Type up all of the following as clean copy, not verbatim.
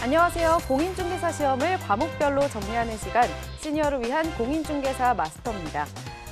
안녕하세요. 공인중개사 시험을 과목별로 정리하는 시간, 시니어를 위한 공인중개사 마스터입니다.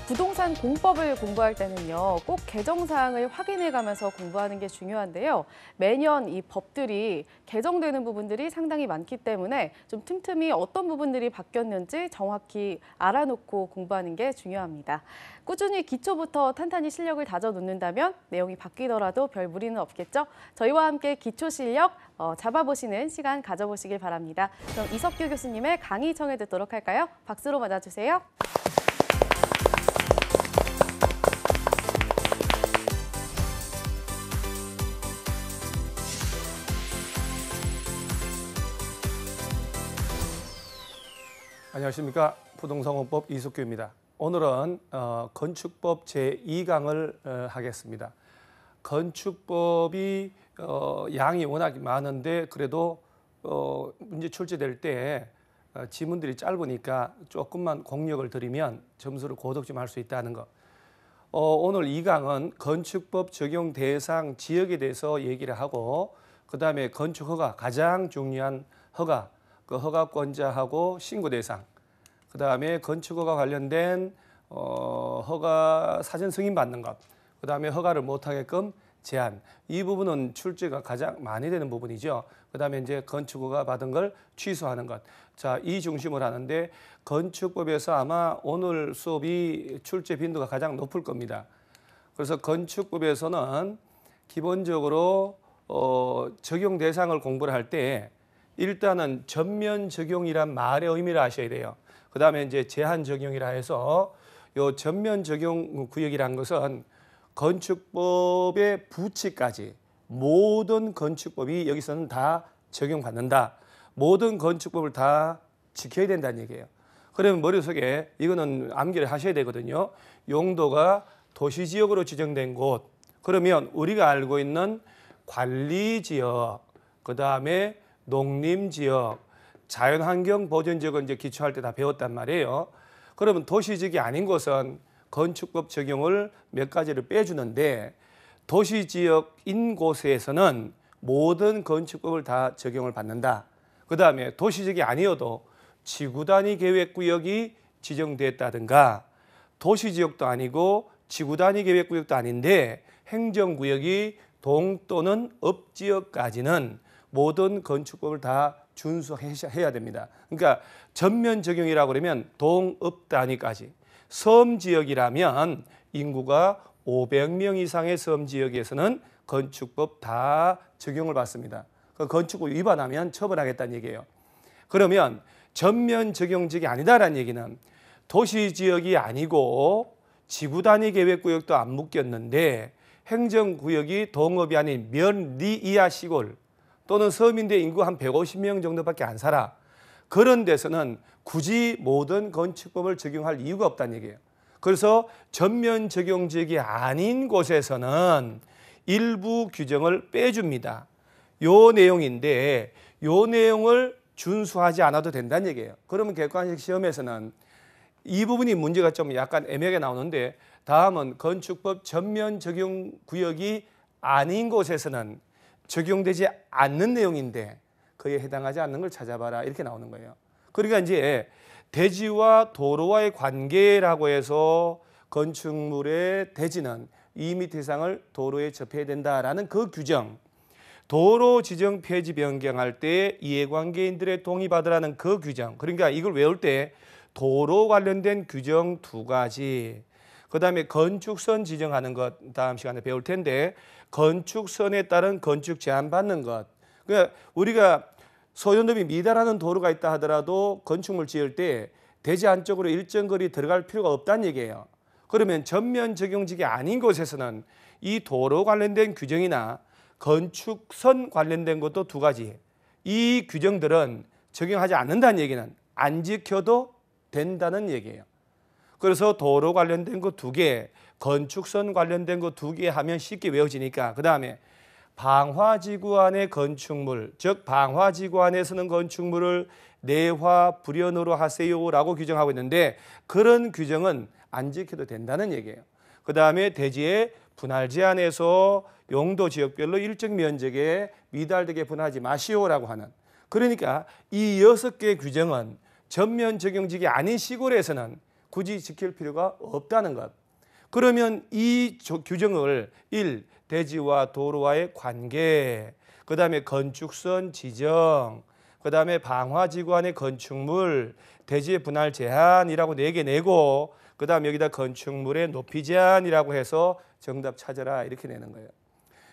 부동산 공법을 공부할 때는요, 꼭 개정사항을 확인해가면서 공부하는 게 중요한데요. 매년 이 법들이 개정되는 부분들이 상당히 많기 때문에 좀 틈틈이 어떤 부분들이 바뀌었는지 정확히 알아놓고 공부하는 게 중요합니다. 꾸준히 기초부터 탄탄히 실력을 다져놓는다면 내용이 바뀌더라도 별 무리는 없겠죠? 저희와 함께 기초 실력 잡아보시는 시간 가져보시길 바랍니다. 그럼 이석규 교수님의 강의 청해 듣도록 할까요? 박수로 맞아주세요. 안녕하십니까. 부동산공법 이석규입니다. 오늘은 건축법 제2강을 하겠습니다. 건축법이 양이 워낙 많은데 그래도 문제 출제될 때 지문들이 짧으니까 조금만 공력을 들이면 점수를 고득 좀 할 수 있다는 것. 오늘 2강은 건축법 적용 대상 지역에 대해서 얘기를 하고 그다음에 건축허가, 가장 중요한 허가, 그 허가권자하고 신고 대상, 그 다음에 건축허가 관련된 허가 사전 승인 받는 것, 그 다음에 허가를 못하게끔 제한, 이 부분은 출제가 가장 많이 되는 부분이죠. 그 다음에 이제 건축허가 받은 걸 취소하는 것. 자, 이 중심을 하는데 건축법에서 아마 오늘 수업이 출제 빈도가 가장 높을 겁니다. 그래서 건축법에서는 기본적으로 적용 대상을 공부를 할 때 일단은 전면 적용이란 말의 의미를 아셔야 돼요. 그 다음에 이제 제한 적용이라 해서 요 전면 적용 구역이란 것은 건축법의 부치까지 모든 건축법이 여기서는 다 적용받는다. 모든 건축법을 다 지켜야 된다는 얘기예요. 그러면 머릿속에 이거는 암기를 하셔야 되거든요. 용도가 도시지역으로 지정된 곳, 그러면 우리가 알고 있는 관리지역, 그 다음에 농림지역, 자연환경 보전지역은 이제 기초할 때 다 배웠단 말이에요. 그러면 도시지역이 아닌 곳은 건축법 적용을 몇 가지를 빼주는데 도시지역인 곳에서는 모든 건축법을 다 적용을 받는다. 그 다음에 도시지역이 아니어도 지구단위 계획구역이 지정됐다든가 도시지역도 아니고 지구단위 계획구역도 아닌데 행정구역이 동 또는 읍지역까지는 모든 건축법을 다 준수해야 됩니다. 그러니까 전면 적용이라고 그러면 동읍 단위까지. 섬지역이라면 인구가 500명 이상의 섬지역에서는 건축법 다 적용을 받습니다. 건축법 위반하면 처벌하겠다는 얘기예요. 그러면 전면 적용지역이 아니다라는 얘기는 도시지역이 아니고 지구단위 계획구역도 안 묶였는데 행정구역이 동읍이 아닌 면리 이하 시골 또는 서민대 인구 한 150명 정도밖에 안 살아. 그런 데서는 굳이 모든 건축법을 적용할 이유가 없다는 얘기예요. 그래서 전면 적용 지역이 아닌 곳에서는 일부 규정을 빼줍니다. 요 내용인데 요 내용을 준수하지 않아도 된다는 얘기예요. 그러면 객관식 시험에서는 이 부분이 문제가 좀 약간 애매하게 나오는데 다음은 건축법 전면 적용 구역이 아닌 곳에서는 적용되지 않는 내용인데 그에 해당하지 않는 걸 찾아봐라 이렇게 나오는 거예요. 그러니까 이제 대지와 도로와의 관계라고 해서 건축물의 대지는 2m 이상을 도로에 접해야 된다라는 그 규정, 도로 지정 폐지 변경할 때 이해관계인들의 동의 받으라는 그 규정, 그러니까 이걸 외울 때 도로 관련된 규정 2가지, 그 다음에 건축선 지정하는 것 다음 시간에 배울 텐데 건축선에 따른 건축 제한 받는 것. 그러니까 우리가 소요너비 미달하는 도로가 있다 하더라도 건축물 지을 때 대지 안쪽으로 일정 거리 들어갈 필요가 없다는 얘기예요. 그러면 전면 적용지역이 아닌 곳에서는 이 도로 관련된 규정이나 건축선 관련된 것도 2가지. 이 규정들은 적용하지 않는다는 얘기는 안 지켜도 된다는 얘기예요. 그래서 도로 관련된 거 2개, 건축선 관련된 거 2개 하면 쉽게 외워지니까 그 다음에 방화지구 안의 건축물, 즉 방화지구 안에 서는 건축물을 내화 불연으로 하세요라고 규정하고 있는데 그런 규정은 안 지켜도 된다는 얘기예요. 그 다음에 대지의 분할 제한에서 용도 지역별로 일정 면적에 미달되게 분할하지 마시오라고 하는 그러니까 이 6개 규정은 전면 적용직이 아닌 시골에서는 굳이 지킬 필요가 없다는 것. 그러면 이 규정을 1. 대지와 도로와의 관계, 그 다음에 건축선 지정, 그 다음에 방화지구 안의 건축물, 대지의 분할 제한이라고 4개 내고, 그 다음 여기다 건축물의 높이 제한이라고 해서 정답 찾아라 이렇게 내는 거예요.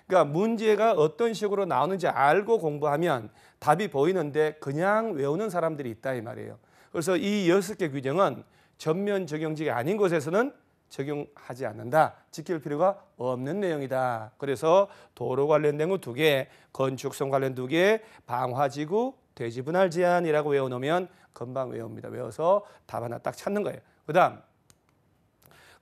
그러니까 문제가 어떤 식으로 나오는지 알고 공부하면 답이 보이는데 그냥 외우는 사람들이 있다 이 말이에요. 그래서 이 6개 규정은 전면 적용직이 아닌 곳에서는 적용하지 않는다. 지킬 필요가 없는 내용이다. 그래서 도로 관련된 거 2개, 건축성 관련 2개, 방화지구, 대지 분할 제한이라고 외워놓으면 금방 외웁니다. 외워서 답 하나 딱 찾는 거예요. 그 다음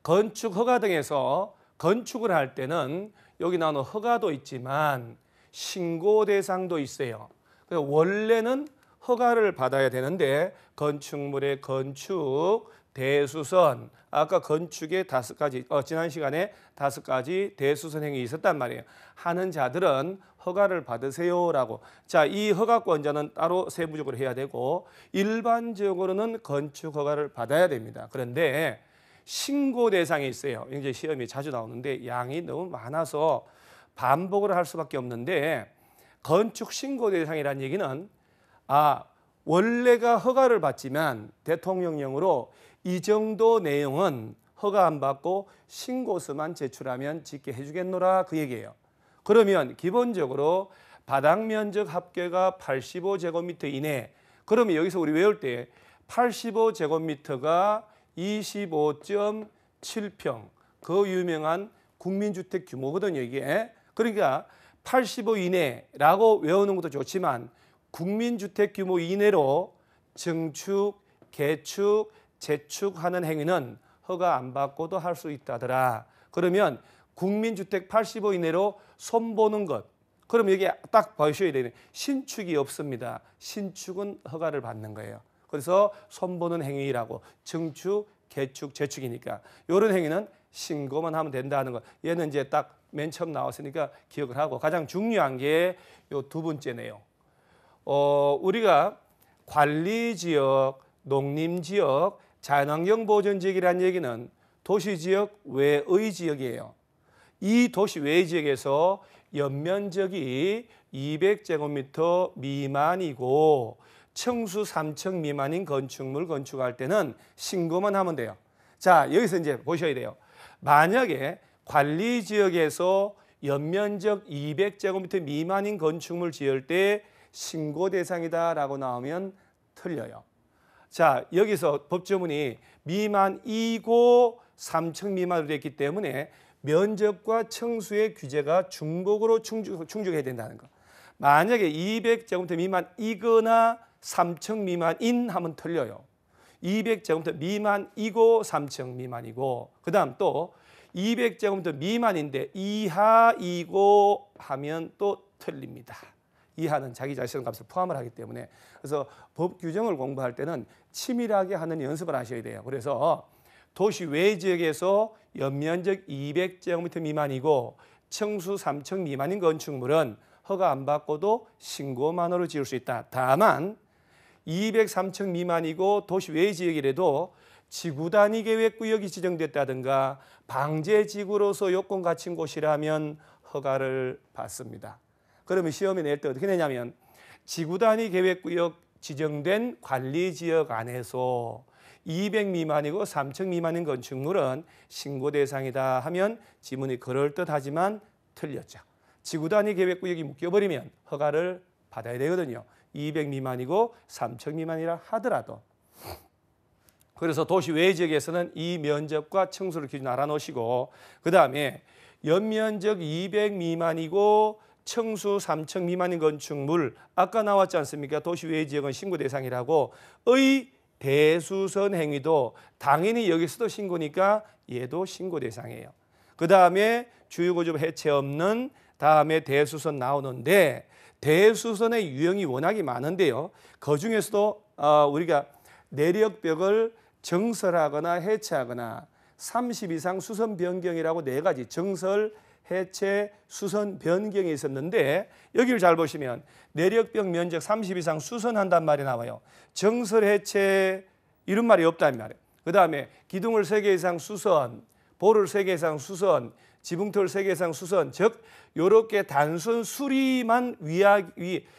건축 허가 등에서 건축을 할 때는 여기 나오는 허가도 있지만 신고 대상도 있어요. 원래는 허가를 받아야 되는데 건축물의 건축, 대수선, 아까 건축의 5가지, 지난 시간에 5가지 대수선 행위 있었단 말이에요. 하는 자들은 허가를 받으세요라고. 자, 이 허가권자는 따로 세부적으로 해야 되고 일반적으로는 건축 허가를 받아야 됩니다. 그런데 신고 대상이 있어요. 이제 시험이 자주 나오는데 양이 너무 많아서 반복을 할 수밖에 없는데 건축 신고 대상이라는 얘기는 원래가 허가를 받지만 대통령령으로 이 정도 내용은 허가 안 받고 신고서만 제출하면 짓게 해주겠노라 그 얘기예요. 그러면 기본적으로 바닥 면적 합계가 85제곱미터 이내. 그러면 여기서 우리 외울 때 85제곱미터가 25.7평 그 유명한 국민주택 규모거든요 이게. 그러니까 85 이내라고 외우는 것도 좋지만 국민주택 규모 이내로 증축, 개축, 재축하는 행위는 허가 안 받고도 할 수 있다더라. 그러면 국민주택 85 이내로 손보는 것. 그럼 여기 딱 보셔야 되는 신축이 없습니다. 신축은 허가를 받는 거예요. 그래서 손보는 행위라고 증축, 개축, 재축이니까 이런 행위는 신고만 하면 된다는 거. 얘는 이제 딱 맨 처음 나왔으니까 기억을 하고 가장 중요한 게 요 2번째네요. 우리가 관리지역, 농림지역, 자연환경보전지역이라는 얘기는 도시지역 외의 지역이에요. 이 도시 외의 지역에서 연면적이 200제곱미터 미만이고 층수 3층 미만인 건축물 건축할 때는 신고만 하면 돼요. 자, 여기서 이제 보셔야 돼요. 만약에 관리지역에서 연면적 200제곱미터 미만인 건축물 지을 때 신고 대상이다라고 나오면 틀려요. 자, 여기서 법조문이 미만이고 3층 미만으로 됐기 때문에 면적과 층수의 규제가 중복으로 충족해야 된다는 거. 만약에 200제곱미터 미만이거나 3층 미만인 하면 틀려요. 200제곱미터 미만이고 3층 미만이고 그 다음 또 200제곱미터 미만인데 이하이고 하면 또 틀립니다. 이하는 자기 자신의 값을 포함을 하기 때문에 그래서 법 규정을 공부할 때는 치밀하게 하는 연습을 하셔야 돼요. 그래서 도시 외 지역에서 연면적 200제곱미터 미만이고 층수 3층 미만인 건축물은 허가 안 받고도 신고만으로 지을 수 있다. 다만 203층 미만이고 도시 외 지역이라도 지구 단위 계획 구역이 지정됐다든가 방제지구로서 요건 갖춘 곳이라면 허가를 받습니다. 그러면 시험에 낼 때 어떻게 내냐면 지구 단위 계획 구역 지정된 관리 지역 안에서 200 미만이고 3층 미만인 건축물은 신고 대상이다 하면 지문이 그럴듯하지만 틀렸죠. 지구 단위 계획 구역이 묶여버리면 허가를 받아야 되거든요. 200 미만이고 3층 미만이라 하더라도. 그래서 도시 외 지역에서는 이 면적과 층수를 기준 알아놓으시고 그 다음에 연면적 200 미만이고 층수 3층 미만인 건축물 아까 나왔지 않습니까? 도시 외 지역은 신고 대상이라고 의 대수선 행위도 당연히 여기서도 신고니까 얘도 신고 대상이에요. 그 다음에 주유구조 해체 없는 다음에 대수선 나오는데 대수선의 유형이 워낙에 많은데요. 그중에서도 우리가 내력벽을 정설하거나 해체하거나 30 이상 수선 변경이라고 4가지 정설, 해체, 수선, 변경이 있었는데 여기를 잘 보시면 내력병 면적 30 이상 수선한단 말이 나와요. 정설 해체 이런 말이 없단 말이에요. 그 다음에 기둥을 3개 이상 수선, 볼을 3개 이상 수선, 지붕틀 3개 이상 수선, 즉 이렇게 단순 수리만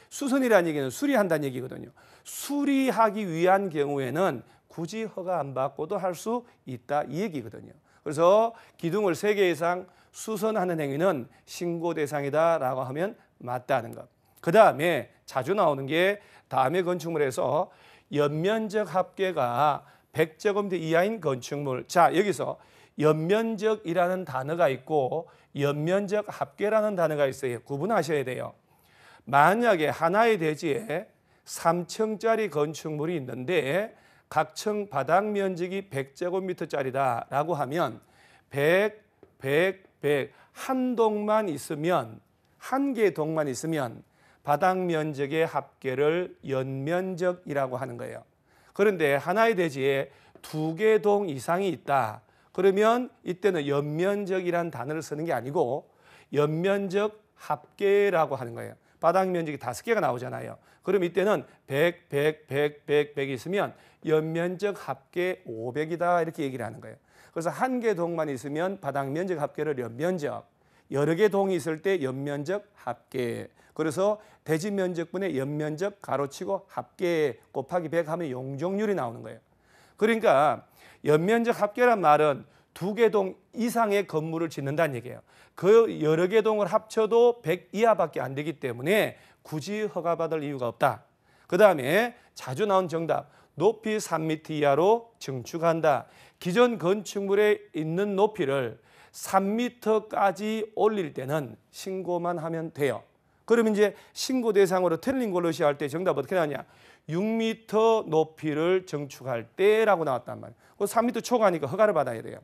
수선이라는 얘기는 수리한다는 얘기거든요. 수리하기 위한 경우에는 굳이 허가 안 받고도 할 수 있다 이 얘기거든요. 그래서 기둥을 3개 이상 수선하는 행위는 신고 대상이다라고 하면 맞다는 것. 그 다음에 자주 나오는 게 다음에 건축물에서 연면적 합계가 100제곱미터 이하인 건축물. 자, 여기서 연면적이라는 단어가 있고 연면적 합계라는 단어가 있어요. 구분하셔야 돼요. 만약에 하나의 대지에 3층짜리 건축물이 있는데 각 층 바닥 면적이 100제곱미터짜리다라고 하면 100, 100 한 동만 있으면 한 개의 동만 있으면 바닥 면적의 합계를 연면적이라고 하는 거예요. 그런데 하나의 대지에 2개 동 이상이 있다. 그러면 이때는 연면적이라는 단어를 쓰는 게 아니고 연면적 합계라고 하는 거예요. 바닥 면적이 5개가 나오잖아요. 그럼 이때는 100, 100, 100, 100, 100이 있으면 연면적 합계 500이다 이렇게 얘기를 하는 거예요. 그래서 한 개 동만 있으면 바닥 면적 합계를 연면적, 여러 개 동이 있을 때 연면적 합계. 그래서 대지 면적분의 연면적 가로치고 합계 곱하기 100 하면 용적률이 나오는 거예요. 그러니까 연면적 합계란 말은 2개 동 이상의 건물을 짓는다는 얘기예요. 그 여러 개 동을 합쳐도 100 이하밖에 안 되기 때문에 굳이 허가받을 이유가 없다. 그 다음에 자주 나온 정답, 높이 3m 이하로 증축한다. 기존 건축물에 있는 높이를 3m까지 올릴 때는 신고만 하면 돼요. 그러면 이제 신고 대상으로 틀린 걸로 시할 때 정답 어떻게 나왔냐? 6m 높이를 증축할 때라고 나왔단 말이에요. 3m 초과니까 허가를 받아야 돼요.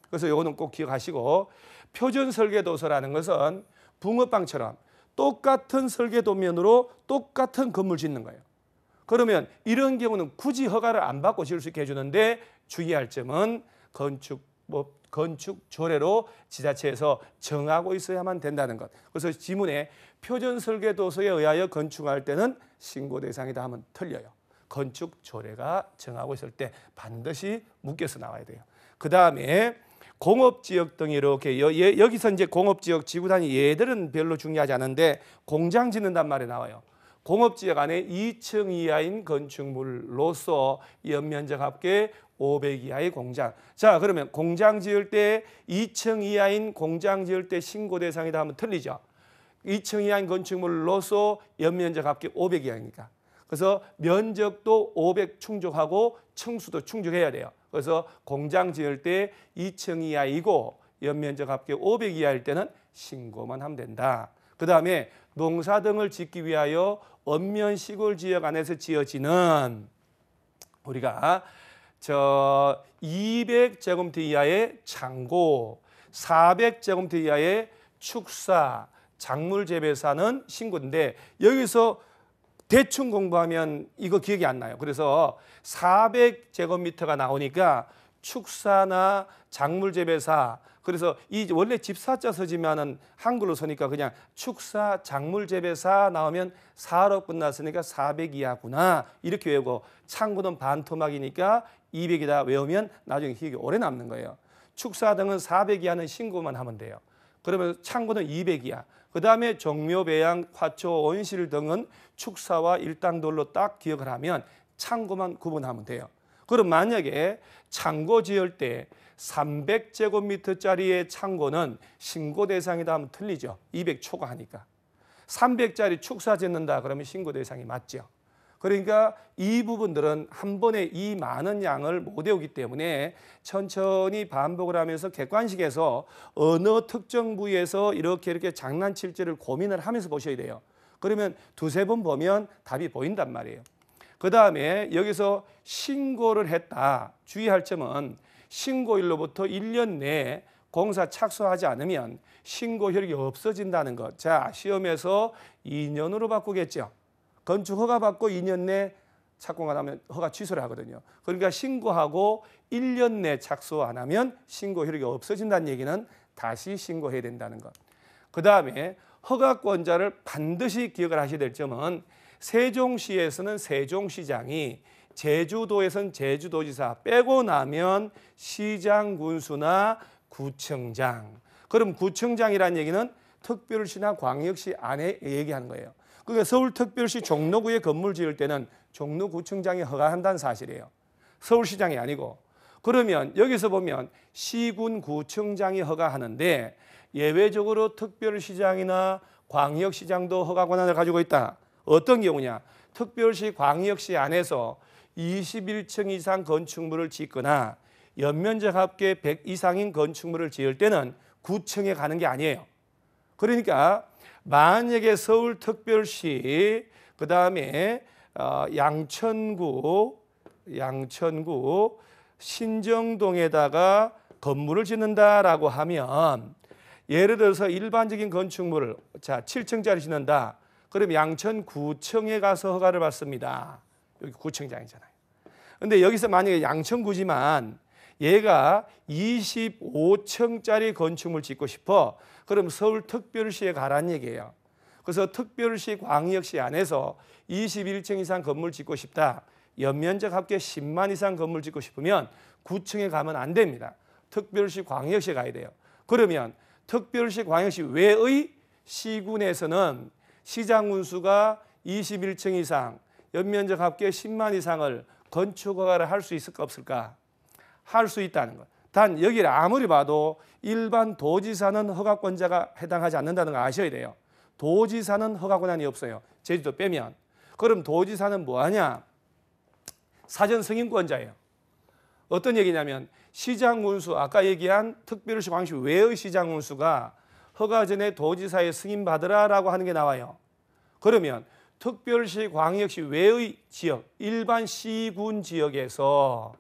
그래서 이거는 꼭 기억하시고, 표준 설계도서라는 것은 붕어빵처럼 똑같은 설계도면으로 똑같은 건물 짓는 거예요. 그러면 이런 경우는 굳이 허가를 안 받고 지을 수 있게 해주는데 주의할 점은 건축 조례로 지자체에서 정하고 있어야만 된다는 것. 그래서 지문에 표준 설계도서에 의하여 건축할 때는 신고 대상이다 하면 틀려요. 건축 조례가 정하고 있을 때 반드시 묶여서 나와야 돼요. 그 다음에 공업지역 등이 이렇게 여기서 이제 공업지역 지구 단위 얘들은 별로 중요하지 않은데 공장 짓는단 말이 나와요. 공업지역 안에 2층 이하인 건축물로서 연면적 합계 500 이하의 공장. 자, 그러면 공장 지을 때 2층 이하인 공장 지을 때 신고 대상이다 하면 틀리죠. 2층 이하인 건축물로서 연면적 합계 500 이하니까. 그래서 면적도 500 충족하고 층수도 충족해야 돼요. 그래서 공장 지을 때 2층 이하이고 연면적 합계 500 이하일 때는 신고만 하면 된다. 그 다음에 농사 등을 짓기 위하여 읍면 시골 지역 안에서 지어지는 우리가 200제곱미터 이하의 창고, 400제곱미터 이하의 축사, 작물 재배사는 신고인데 여기서 대충 공부하면 이거 기억이 안 나요. 그래서 400제곱미터가 나오니까 축사나 작물 재배사, 그래서 이 원래 집사자 서지면은 한글로 서니까 그냥 축사, 작물 재배사 나오면 4로 끝났으니까 400 이하구나 이렇게 외우고, 창고는 반토막이니까 200이다 외우면 나중에 기억이 오래 남는 거예요. 축사 등은 400 이하는 신고만 하면 돼요. 그러면 창고는 200 이하. 그 다음에 종묘, 배양, 화초, 온실 등은 축사와 일당돌로 딱 기억을 하면 창고만 구분하면 돼요. 그럼 만약에 창고 지을 때 300제곱미터짜리의 창고는 신고 대상이다 하면 틀리죠. 200 초과하니까. 300짜리 축사 짓는다 그러면 신고 대상이 맞죠. 그러니까 이 부분들은 한 번에 이 많은 양을 못 외우기 때문에 천천히 반복을 하면서 객관식에서 어느 특정 부위에서 이렇게 장난칠지를 고민을 하면서 보셔야 돼요. 그러면 두세 번 보면 답이 보인단 말이에요. 그 다음에 여기서 신고를 했다. 주의할 점은 신고일로부터 1년 내에 공사 착수하지 않으면 신고 효력이 없어진다는 것. 자, 시험에서 2년으로 바꾸겠죠. 건축 허가 받고 2년 내 착공을 하면 허가 취소를 하거든요. 그러니까 신고하고 1년 내 착수 안 하면 신고 효력이 없어진다는 얘기는 다시 신고해야 된다는 것. 그다음에 허가권자를 반드시 기억을 하셔야 될 점은 세종시에서는 세종시장이, 제주도에서는 제주도지사 빼고 나면 시장, 군수나 구청장. 그럼 구청장이라는 얘기는 특별시나 광역시 안에 얘기하는 거예요. 그러니까 서울특별시 종로구에 건물 지을 때는 종로구청장이 허가한다는 사실이에요. 서울시장이 아니고. 그러면 여기서 보면 시군 구청장이 허가하는데 예외적으로 특별시장이나 광역시장도 허가 권한을 가지고 있다. 어떤 경우냐? 특별시, 광역시 안에서 21층 이상 건축물을 짓거나 연면적 합계 100 이상인 건축물을 지을 때는 구청에 가는 게 아니에요. 그러니까 만약에 서울특별시, 그다음에 양천구 신정동에다가 건물을 짓는다라고 하면, 예를 들어서 일반적인 건축물을 7층짜리 짓는다. 그럼 양천구청에 가서 허가를 받습니다. 여기 구청장이잖아요. 근데 여기서 만약에 양천구지만 얘가 25층짜리 건축물 짓고 싶어. 그럼 서울특별시에 가라는 얘기예요. 그래서 특별시, 광역시 안에서 21층 이상 건물 짓고 싶다. 연면적 합계 10만 이상 건물 짓고 싶으면 구청에 가면 안 됩니다. 특별시, 광역시에 가야 돼요. 그러면 특별시, 광역시 외의 시군에서는 시장 군수가 21층 이상, 연면적 합계 10만 이상을 건축 허가를 할 수 있을까 없을까? 할 수 있다는 것. 단 여기를 아무리 봐도 일반 도지사는 허가권자가 해당하지 않는다는 거 아셔야 돼요. 도지사는 허가 권한이 없어요. 제주도 빼면. 그럼 도지사는 뭐하냐? 사전 승인권자예요. 어떤 얘기냐면 시장 군수, 아까 얘기한 특별시, 광역시 외의 시장 군수가 허가 전에 도지사의 승인 받으라라고 하는 게 나와요. 그러면 특별시, 광역시 외의 지역, 일반 시군 지역에서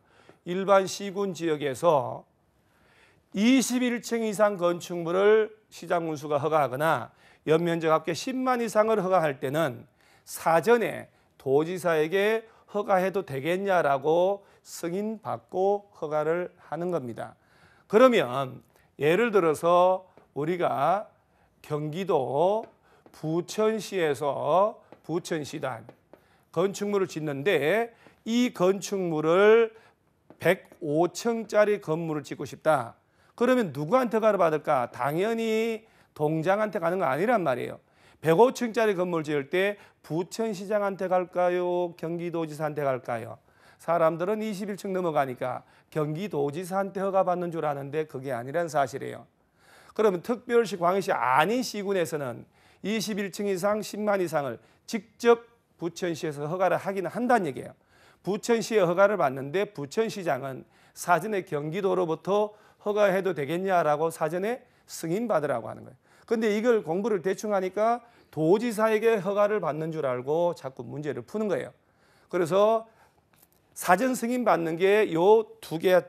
21층 이상 건축물을 시장 군수가 허가하거나 연면적 합계 10만 이상을 허가할 때는 사전에 도지사에게 허가해도 되겠냐라고 승인받고 허가를 하는 겁니다. 그러면 예를 들어서 우리가 경기도 부천시에서 부천시단 건축물을 짓는데 이 건축물을 105층짜리 건물을 짓고 싶다. 그러면 누구한테 허가를 받을까? 당연히 동장한테 가는 거 아니란 말이에요. 105층짜리 건물 지을 때 부천시장한테 갈까요? 경기도지사한테 갈까요? 사람들은 21층 넘어가니까 경기도지사한테 허가받는 줄 아는데 그게 아니란 사실이에요. 그러면 특별시, 광역시 아닌 시군에서는 21층 이상 10만 이상을 직접 부천시에서 허가를 하긴 한다는 얘기예요. 부천시에 허가를 받는데 부천시장은 사전에 경기도로부터 허가해도 되겠냐라고 사전에 승인받으라고 하는 거예요. 근데 이걸 공부를 대충 하니까 도지사에게 허가를 받는 줄 알고 자꾸 문제를 푸는 거예요. 그래서 사전 승인 받는 게 요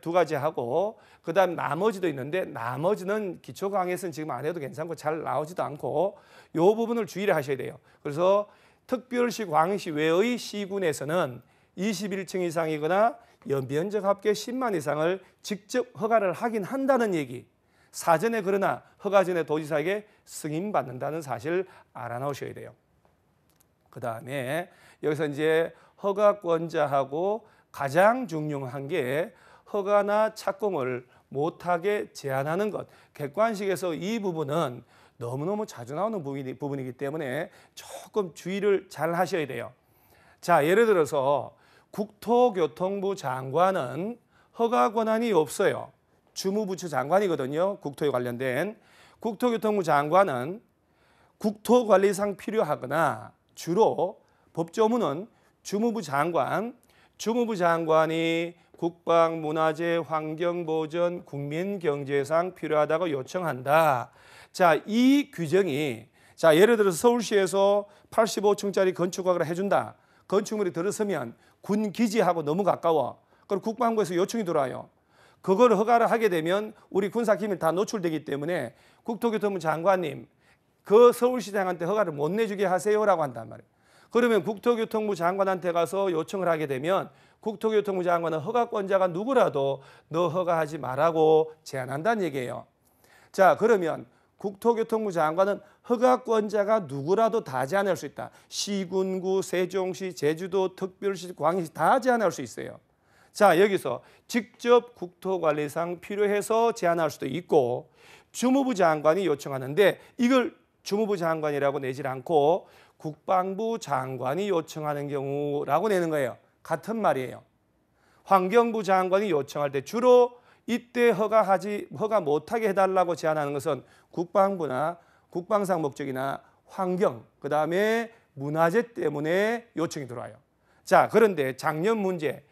두 가지 하고 그다음 나머지도 있는데 나머지는 기초 강의에서는 지금 안 해도 괜찮고 잘 나오지도 않고 요 부분을 주의를 하셔야 돼요. 그래서 특별시, 광역시 외의 시군에서는 21층 이상이거나 연면적 합계 10만 이상을 직접 허가를 하긴 한다는 얘기. 사전에 그러나 허가 전에 도지사에게 승인받는다는 사실 알아놓으셔야 돼요. 그다음에 여기서 이제 허가권자하고 가장 중요한 게 허가나 착공을 못하게 제한하는 것. 객관식에서 이 부분은 너무너무 자주 나오는 부분이기 때문에 조금 주의를 잘 하셔야 돼요. 자, 예를 들어서 국토교통부 장관은 허가 권한이 없어요. 주무부처 장관이거든요. 국토에 관련된. 국토교통부 장관은 국토관리상 필요하거나 주로 법조문은 주무부 장관이 국방, 문화재, 환경보전, 국민경제상 필요하다고 요청한다. 자, 이 규정이 예를 들어서 서울시에서 85층짜리 건축허가를 해준다. 건축물이 들어서면 군 기지하고 너무 가까워. 그럼 국방부에서 요청이 들어와요. 그걸 허가를 하게 되면 우리 군사기밀 다 노출되기 때문에 국토교통부 장관님 그 서울시장한테 허가를 못 내주게 하세요라고 한단 말이에요. 그러면 국토교통부 장관한테 가서 요청을 하게 되면 국토교통부 장관은 허가권자가 누구라도 너 허가하지 말라고 제안한다는 얘기예요. 자, 그러면 국토교통부 장관은 허가권자가 누구라도 다 제한할 수 있다. 시군구, 세종시, 제주도, 특별시, 광역시 다 제한할 수 있어요. 자, 여기서 직접 국토관리상 필요해서 제한할 수도 있고 주무부 장관이 요청하는데 이걸 주무부 장관이라고 내질 않고 국방부 장관이 요청하는 경우라고 내는 거예요. 같은 말이에요. 환경부 장관이 요청할 때 주로 이때 허가 못하게 해달라고 제안하는 것은 국방부나 국방상 목적이나 환경, 그 다음에 문화재 때문에 요청이 들어와요. 자, 그런데 작년 문제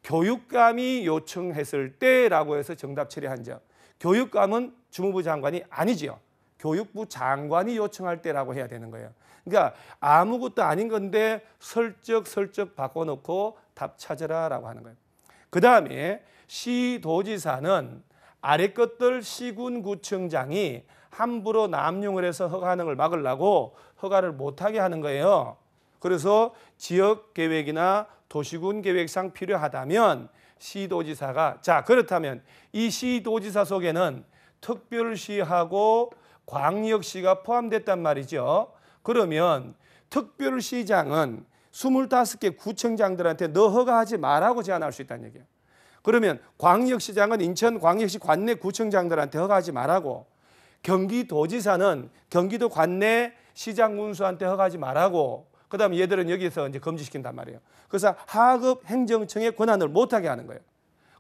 교육감이 요청했을 때라고 해서 정답 처리한 점. 교육감은 주무부 장관이 아니지요. 교육부 장관이 요청할 때라고 해야 되는 거예요. 그러니까 아무것도 아닌 건데 슬쩍 바꿔놓고 답 찾으라라고 하는 거예요. 그 다음에 시도지사는 아래 것들 시군구청장이 함부로 남용을 해서 허가하는 걸 막으려고 허가를 못하게 하는 거예요. 그래서 지역계획이나 도시군 계획상 필요하다면 시도지사가 자 그렇다면 이 시도지사 속에는 특별시하고 광역시가 포함됐단 말이죠. 그러면 특별시장은 25개 구청장들한테 너 허가하지 말라고 제안할 수 있다는 얘기예요. 그러면 광역시장은 인천광역시 관내 구청장들한테 허가하지 말라고, 경기도지사는 경기도 관내 시장 군수한테 허가하지 말라고, 그다음에 얘들은 여기서 이제 금지시킨단 말이에요. 그래서 하급 행정청의 권한을 못하게 하는 거예요.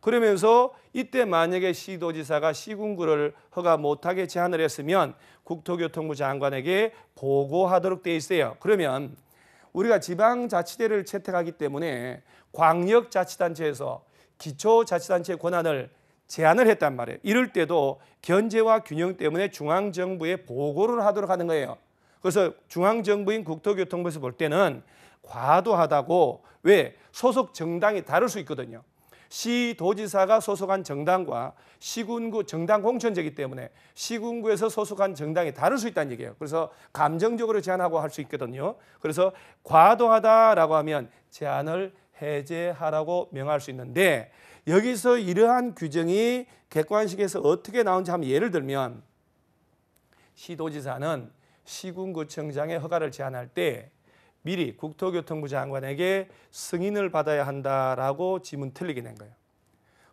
그러면서 이때 만약에 시도지사가 시군구를 허가 못하게 제한을 했으면 국토교통부 장관에게 보고하도록 돼 있어요. 그러면 우리가 지방자치제를 채택하기 때문에 광역자치단체에서 기초자치단체의 권한을 제한을 했단 말이에요. 이럴 때도 견제와 균형 때문에 중앙정부에 보고를 하도록 하는 거예요. 그래서 중앙정부인 국토교통부에서 볼 때는 과도하다고, 왜? 소속 정당이 다를 수 있거든요. 시도지사가 소속한 정당과 시군구 정당 공천제이기 때문에 시군구에서 소속한 정당이 다를 수 있다는 얘기예요. 그래서 감정적으로 제한하고 할 수 있거든요. 그래서 과도하다라고 하면 제한을 해제하라고 명할 수 있는데, 여기서 이러한 규정이 객관식에서 어떻게 나오는지 한번 예를 들면, 시도지사는 시군구청장의 허가를 제한할 때 미리 국토교통부 장관에게 승인을 받아야 한다라고 지문 틀리게 낸 거예요.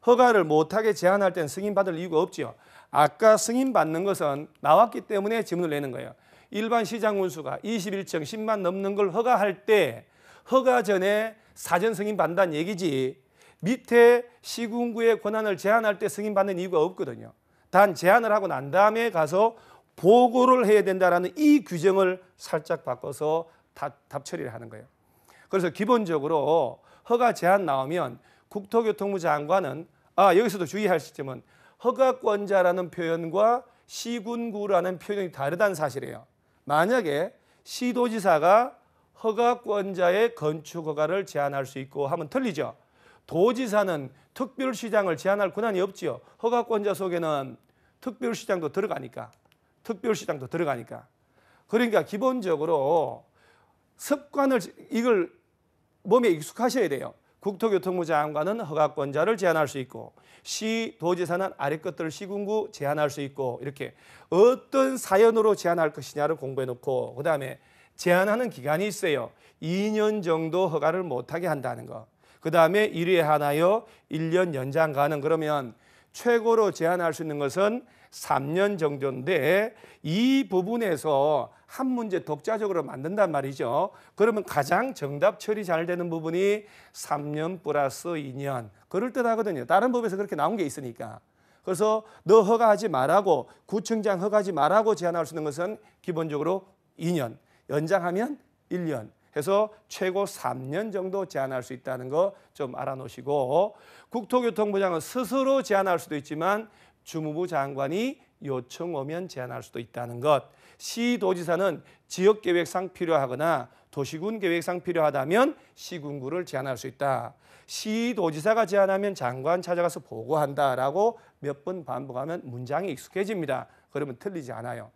허가를 못하게 제한할 때는 승인받을 이유가 없죠. 아까 승인받는 것은 나왔기 때문에 지문을 내는 거예요. 일반 시장 군수가 21층 10만 넘는 걸 허가할 때 허가 전에 사전 승인받는다는 얘기지, 밑에 시군구의 권한을 제한할 때 승인받는 이유가 없거든요. 단 제한을 하고 난 다음에 가서 보고를 해야 된다는 이 규정을 살짝 바꿔서 답 처리를 하는 거예요. 그래서 기본적으로 허가 제한 나오면 국토교통부 장관은 여기서도 주의하실 점은 허가권자라는 표현과 시군구라는 표현이 다르다는 사실이에요. 만약에 시도지사가 허가권자의 건축 허가를 제한할 수 있고 하면 틀리죠. 도지사는 특별시장을 제한할 권한이 없지요. 허가권자 속에는 특별시장도 들어가니까. 그러니까 기본적으로 습관을, 이걸 몸에 익숙하셔야 돼요. 국토교통부 장관은 허가권자를 제한할 수 있고 시도지사는 아래 것들을 시군구 제한할 수 있고, 이렇게 어떤 사연으로 제한할 것이냐를 공부해 놓고, 그 다음에 제한하는 기간이 있어요. 2년 정도 허가를 못하게 한다는 거. 그 다음에 1회 하나요 1년 연장 가능. 그러면 최고로 제한할 수 있는 것은 3년 정도인데 이 부분에서 한 문제 독자적으로 만든단 말이죠. 그러면 가장 정답 처리 잘 되는 부분이 3년 플러스 2년. 그럴듯하거든요. 다른 법에서 그렇게 나온 게 있으니까. 그래서 너 허가하지 말라고, 구청장 허가하지 말라고 제한할 수 있는 것은 기본적으로 2년, 연장하면 1년 해서 최고 3년 정도 제한할 수 있다는 거 좀 알아놓으시고, 국토교통부장은 스스로 제한할 수도 있지만 주무부 장관이 요청 오면 제한할 수도 있다는 것. 시도지사는 지역계획상 필요하거나 도시군 계획상 필요하다면 시군구를 제한할 수 있다. 시도지사가 제한하면 장관 찾아가서 보고한다라고 몇 번 반복하면 문장이 익숙해집니다. 그러면 틀리지 않아요.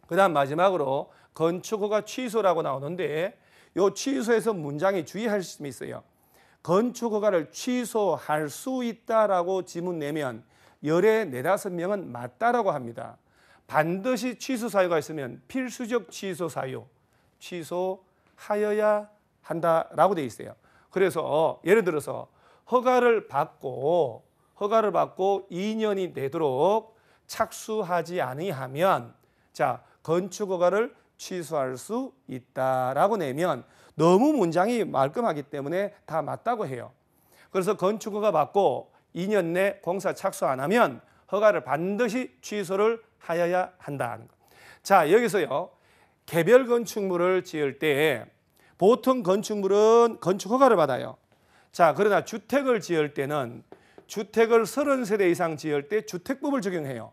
그 다음 마지막으로 건축허가 취소라고 나오는데, 이 취소에서 문장에 주의할 점이 있어요. 건축허가를 취소할 수 있다라고 지문 내면 열에 4-5명은 맞다라고 합니다. 반드시 취소 사유가 있으면 필수적 취소 사유, 취소하여야 한다라고 돼 있어요. 그래서 예를 들어서 허가를 받고 2년이 되도록 착수하지 아니하면 자, 건축 허가를 취소할 수 있다라고 내면 너무 문장이 말끔하기 때문에 다 맞다고 해요. 그래서 건축 허가 받고 2년 내 공사 착수 안 하면 허가를 반드시 취소를 하여야 한다는 것. 자, 여기서요. 개별 건축물을 지을 때 보통 건축물은 건축 허가를 받아요. 자, 그러나 주택을 지을 때는 주택을 30세대 이상 지을 때 주택법을 적용해요.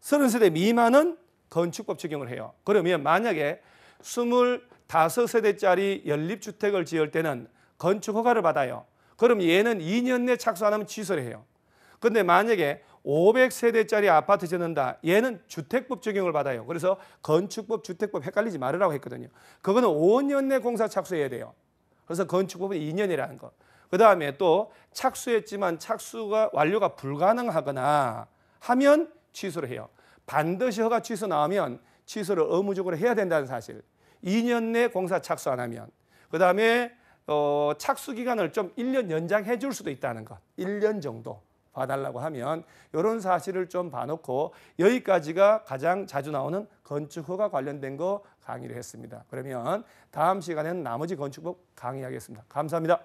30세대 미만은 건축법 적용을 해요. 그러면 만약에 25세대짜리 연립주택을 지을 때는 건축 허가를 받아요. 그럼 얘는 2년 내 착수 안 하면 취소를 해요. 근데 만약에 500세대짜리 아파트 짓는다. 얘는 주택법 적용을 받아요. 그래서 건축법, 주택법 헷갈리지 말으라고 했거든요. 그거는 5년 내 공사 착수해야 돼요. 그래서 건축법은 2년이라는 거. 그 다음에 또 착수했지만 착수가 완료가 불가능하거나 하면 취소를 해요. 반드시 허가 취소 나오면 취소를 의무적으로 해야 된다는 사실. 2년 내 공사 착수 안 하면. 그 다음에 착수 기간을 좀 1년 연장해 줄 수도 있다는 것. 1년 정도 봐달라고 하면 이런 사실을 좀 봐놓고 여기까지가 가장 자주 나오는 건축허가 관련된 거 강의를 했습니다. 그러면 다음 시간에는 나머지 건축법 강의하겠습니다. 감사합니다.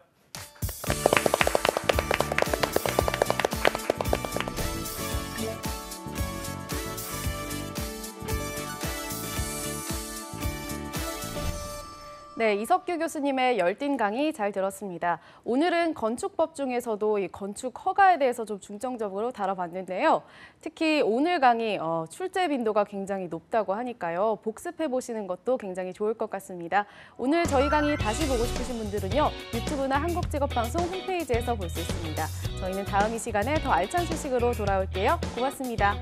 네, 이석규 교수님의 열띤 강의 잘 들었습니다. 오늘은 건축법 중에서도 이 건축 허가에 대해서 좀 중점적으로 다뤄봤는데요. 특히 오늘 강의 출제 빈도가 굉장히 높다고 하니까요. 복습해 보시는 것도 굉장히 좋을 것 같습니다. 오늘 저희 강의 다시 보고 싶으신 분들은요. 유튜브나 한국직업방송 홈페이지에서 볼 수 있습니다. 저희는 다음 이 시간에 더 알찬 소식으로 돌아올게요. 고맙습니다.